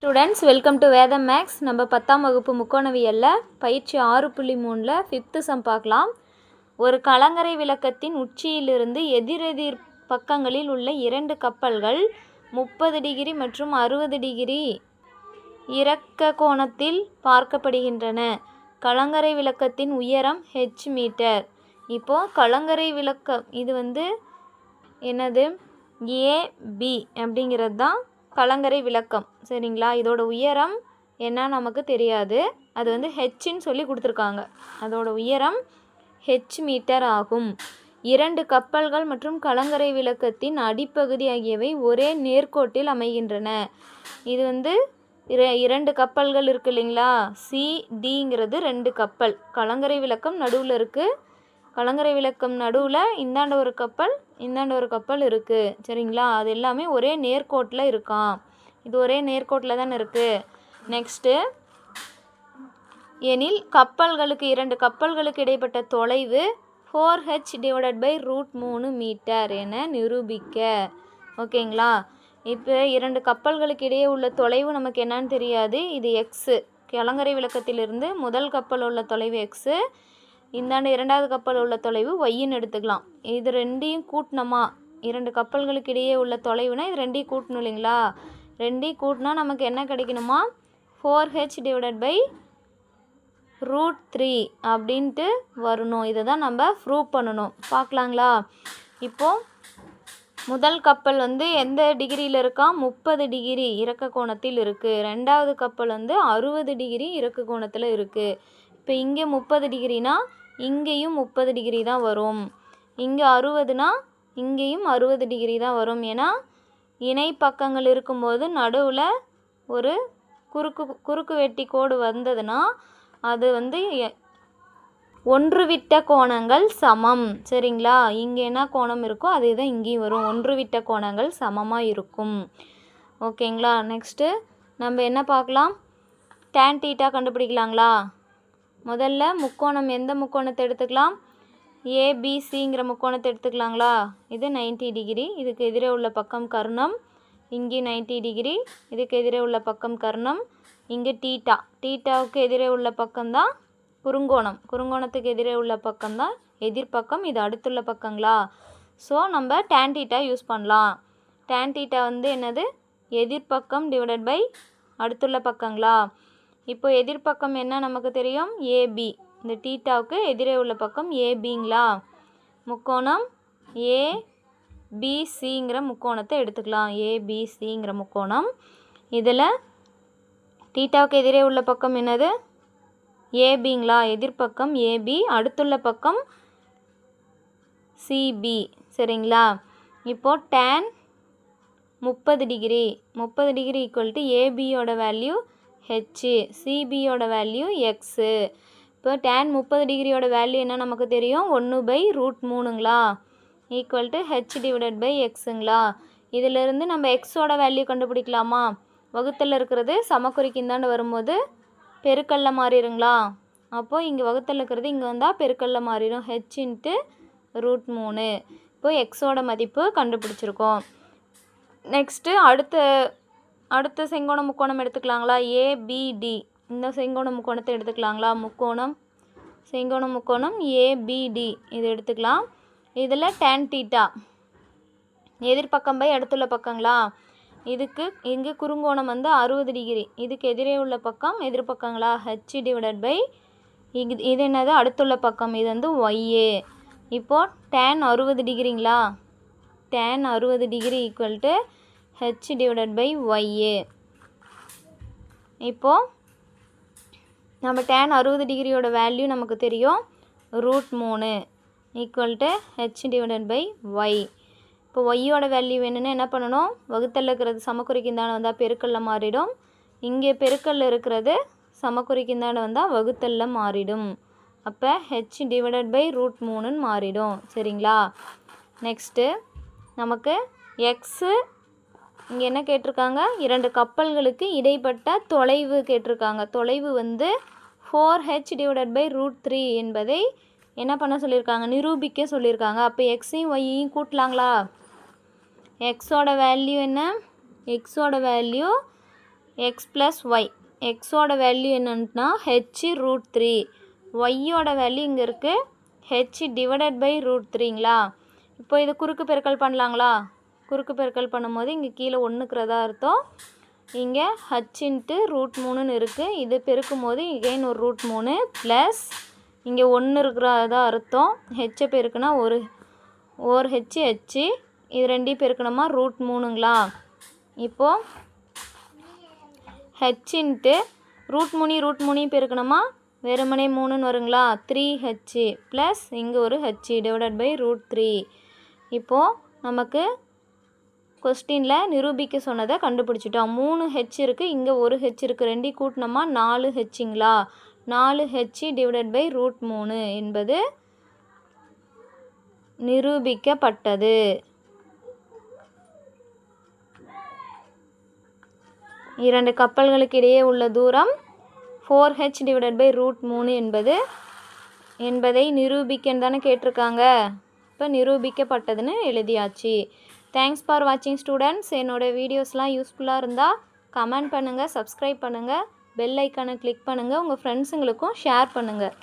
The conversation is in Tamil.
ஸ்டூடெண்ட்ஸ் வெல்கம் டு வேதம் மேக்ஸ். நம்ம 10ஆம் வகுப்பு முக்கோணவியலில் பயிற்சி 6.3ல் 5th சம் பார்க்கலாம். ஒரு கலங்கரை விளக்கத்தின் உச்சியிலிருந்து எதிரெதிர் பக்கங்களில் உள்ள 2 கப்பல்கள் 30 டிகிரி மற்றும் 60 டிகிரி இறக்க கோணத்தில் பார்க்கப்படுகின்றன. கலங்கரை விளக்கத்தின் உயரம் h மீட்டர். இப்போது கலங்கரை விளக்கம் இது என்னது ஏபி அப்படிங்கிறது தான் கலங்கரை விளக்கம், சரிங்களா? இதோட உயரம் என்ன நமக்கு தெரியாது, அது ஹெச்ன்னு சொல்லி கொடுத்துருக்காங்க. அதோட உயரம் ஹெச் மீட்டர் ஆகும். 2 கப்பல்கள் மற்றும் கலங்கரை விளக்கத்தின் அடிப்பகுதி ஆகியவை ஒரே நேர்கோட்டில் அமைகின்றன. இது 2 கப்பல்கள் இருக்குது இல்லைங்களா? சிடிங்கிறது 2 கப்பல். கலங்கரை விளக்கம் நடுவில் இருக்குது. கலங்கரை விளக்கம் நடுவில் இந்தாண்ட ஒரு கப்பல், இந்தாண்ட ஒரு கப்பல் இருக்குது, சரிங்களா? அது எல்லாமே ஒரே நேர்கோட்டில் இருக்கான். இது ஒரே நேர்கோட்டில் தானே இருக்குது. நெக்ஸ்ட்டு, எனில் கப்பல்களுக்கு 2 கப்பல்களுக்கு இடைப்பட்ட தொலைவு 4h/√3 மீட்டர் என நிரூபிக்க. ஓகேங்களா? இப்போ 2 கப்பல்களுக்கு இடையே உள்ள தொலைவு நமக்கு என்னன்னு தெரியாது. இது எக்ஸு. கலங்கரை விளக்கத்திலிருந்து முதல் கப்பல் உள்ள தொலைவு எக்ஸு, இந்தாண்ட 2வது கப்பல் உள்ள தொலைவு ஒய்ன்னு எடுத்துக்கலாம். இது ரெண்டையும் கூட்டினோமா, 2 கப்பல்களுக்கு இடையே உள்ள தொலைவுனா இது ரெண்டையும் கூட்டணும் இல்லைங்களா? ரெண்டையும் கூட்டினா நமக்கு என்ன கிடைக்கணுமா, 4h/√3 அப்படின்ட்டு வரணும். இதை தான் நம்ம ப்ரூவ் பண்ணணும். பார்க்கலாங்களா? இப்போது முதல் கப்பல் எந்த டிகிரியில் இருக்கான், 30 டிகிரி இறக்க கோணத்தில் இருக்குது. 2வது கப்பல் 60 டிகிரி இறக்க கோணத்தில் இருக்குது. இப்போ இங்கே 30 டிகிரினா இங்கேயும் 30 டிகிரி தான் வரும். இங்கே 60னா இங்கேயும் 60 டிகிரி தான் வரும். ஏன்னா இணை பக்கங்கள் இருக்கும்போது நடுவில் ஒரு குறுக்கு வெட்டி கோடு வந்ததுன்னா அது ஒன்றுவிட்ட கோணங்கள் சமம், சரிங்களா? இங்கே என்ன கோணம் இருக்கோ அதே தான் இங்கேயும் வரும். ஒன்றுவிட்ட கோணங்கள் சமமாக இருக்கும். ஓகேங்களா? நெக்ஸ்ட்டு நம்ம என்ன பார்க்கலாம், tan θ கண்டுபிடிக்கலாங்களா? முதல்ல முக்கோணம், எந்த முக்கோணத்தை எடுத்துக்கலாம், ஏபிசிங்கிற முக்கோணத்தை எடுத்துக்கலாங்களா? இது 90 டிகிரி, இதுக்கு எதிரே உள்ள பக்கம் கர்ணம். இங்கே 90 டிகிரி, இதுக்கு எதிரே உள்ள பக்கம் கர்ணம். இங்கே தீட்டா, தீட்டாவுக்கு எதிரே உள்ள பக்கம்தான் குறுங்கோணம், குறுங்கோணத்துக்கு எதிரே உள்ள பக்கம்தான் எதிர்பக்கம். இது அடுத்துள்ள பக்கங்களா? ஸோ நம்ம tan θ யூஸ் பண்ணலாம். tan θ என்னது, எதிர்பக்கம் டிவைடட் பை அடுத்துள்ள பக்கங்களா? இப்போ எதிர்பக்கம் என்ன நமக்கு தெரியும், ஏபி. இந்த தீட்டாவுக்கு எதிரே உள்ள பக்கம் ஏபிங்களா? முக்கோணம் ஏபிசிங்கிற முக்கோணத்தை எடுத்துக்கலாம். ஏபிசிங்கிற முக்கோணம். இதில் தீட்டாவுக்கு எதிரே உள்ள பக்கம் என்னது, ஏபிங்களா? எதிர்பக்கம் ஏபி, அடுத்துள்ள பக்கம் சிபி, சரிங்களா? இப்போது tan 30 degree, 30 degree equal to ஏபியோட வேல்யூ ஹெச், சிபியோட வேல்யூ எக்ஸு. இப்போ tan 30 டிகிரியோட வேல்யூ என்ன நமக்கு தெரியும், 1/√3ங்களா? Equal to H divided by எக்ஸுங்களா? இதிலிருந்து நம்ம எக்ஸோட வேல்யூ கண்டுபிடிக்கலாமா? வகுத்தல் இருக்கிறது சமக்குறிக்கு இந்தாண்டு வரும்போது பெருக்கல்ல மாறிடுங்களா? அப்போது இங்கே வகுத்தல் இருக்கிறது இங்கே வந்தால் பெருக்கல்ல மாறிடும், h/√3. இப்போ எக்ஸோட மதிப்பு கண்டுபிடிச்சிருக்கோம். நெக்ஸ்ட்டு அடுத்த செங்கோண முக்கோணம் எடுத்துக்கலாங்களா? ஏபிடி. இந்த செங்கோண முக்கோணத்தை எடுத்துக்கலாங்களா? செங்கோண முக்கோணம் ஏபிடி இது எடுத்துக்கலாம். இதில் tan θ எதிர்பக்கம் பை அடுத்துள்ள பக்கங்களா? இதுக்கு இங்கே குறுங்கோணம் 60 டிகிரி, இதுக்கு எதிரே உள்ள பக்கம் எதிர்பக்கங்களா? ஹெச் டிவைடட் பை இது என்னது, அடுத்துள்ள பக்கம். இது ஒய்ஏ. இப்போது tan 60 டிகிரிங்களா? tan 60 degree equal to H divided by Y A. இப்போது நம்ம tan 60 டிகிரியோட வேல்யூ நமக்கு தெரியும், √3 equal to H divided by Y. இப்போ ஒய்யோட வேல்யூ வேணும்னா என்ன பண்ணணும், வகுத்தல் இருக்கிறது சமக்குறிக்கு இந்தாண்ட வந்தால் பெருக்கல்ல மாறிடும். இங்கே பெருக்கல்ல இருக்கிறது சமக்குறிக்கு இந்தாண்ட வந்தால் வகுத்தல்ல மாறிடும். அப்போ ஹெச் டிவைடட் பை √3ன்னு மாறிடும், சரிங்களா? நெக்ஸ்ட்டு நமக்கு எக்ஸு, இங்கே என்ன கேட்டிருக்காங்க, 2 கப்பல்களுக்கு இடைப்பட்ட தொலைவு கேட்டிருக்காங்க. தொலைவு 4h/√3 என்பதை என்ன பண்ண சொல்லியிருக்காங்க, நிரூபிக்க சொல்லியிருக்காங்க. அப்போ எக்ஸையும் ஒய்யையும் கூட்டலாங்களா? எக்ஸோட வேல்யூ என்ன, எக்ஸோட வேல்யூ எக்ஸ் ப்ளஸ் ஒய். எக்ஸோட வேல்யூ என்னன்னா h√3. ஒய்யோட வேல்யூ இங்கே இருக்குது h/√3ங்களா. இப்போ இது குறுக்கு பெருக்கல் பண்ணலாங்களா. குறுக்கு பெருக்கல் பண்ணும்போது இங்கே கீழே ஒன்றுக்கிறதா அர்த்தம். இங்கே h/√3ன்னு இருக்குது. இது பெருக்கும் போது இகைன் ஒரு √3 ப்ளஸ் இங்கே 1 இருக்கிறதா அர்த்தம். ஹெச்சை பெருக்குனா ஒரு ஹெச் இது ரெண்டையும் பெருக்கணுமா √3ங்களா. இப்போது h/√3 பெருக்கணுமா வெறுமனே 3ன்னு வருங்களா. 3h ப்ளஸ் இங்கே ஒரு h/√3. இப்போது நமக்கு கொஸ்டினில் நிரூபிக்க சொன்னதை கண்டுபிடிச்சிட்டோம். 3h இருக்குது, இங்கே ஒரு h இருக்குது, ரெண்டையும் கூட்டினோமா 4hங்களா. 4h/√3 என்பது நிரூபிக்கப்பட்டது. இரண்டு கப்பல்களுக்கு இடையே உள்ள தூரம் 4h/√3 என்பதை நிரூபிக்கன்னு தானே கேட்டிருக்காங்க. இப்போ நிரூபிக்கப்பட்டதுன்னு எழுதியாச்சு. தேங்க்ஸ் ஃபார் வாட்சிங் ஸ்டூடெண்ட்ஸ். என்னோடய வீடியோஸ்லாம் யூஸ்ஃபுல்லாக இருந்தால் கமெண்ட் பண்ணுங்கள், சப்ஸ்கிரைப் பண்ணுங்கள், பெல் ஐக்கானை கிளிக் பண்ணுங்கள், உங்கள் ஃப்ரெண்ட்ஸுங்களுக்கும் ஷேர் பண்ணுங்கள்.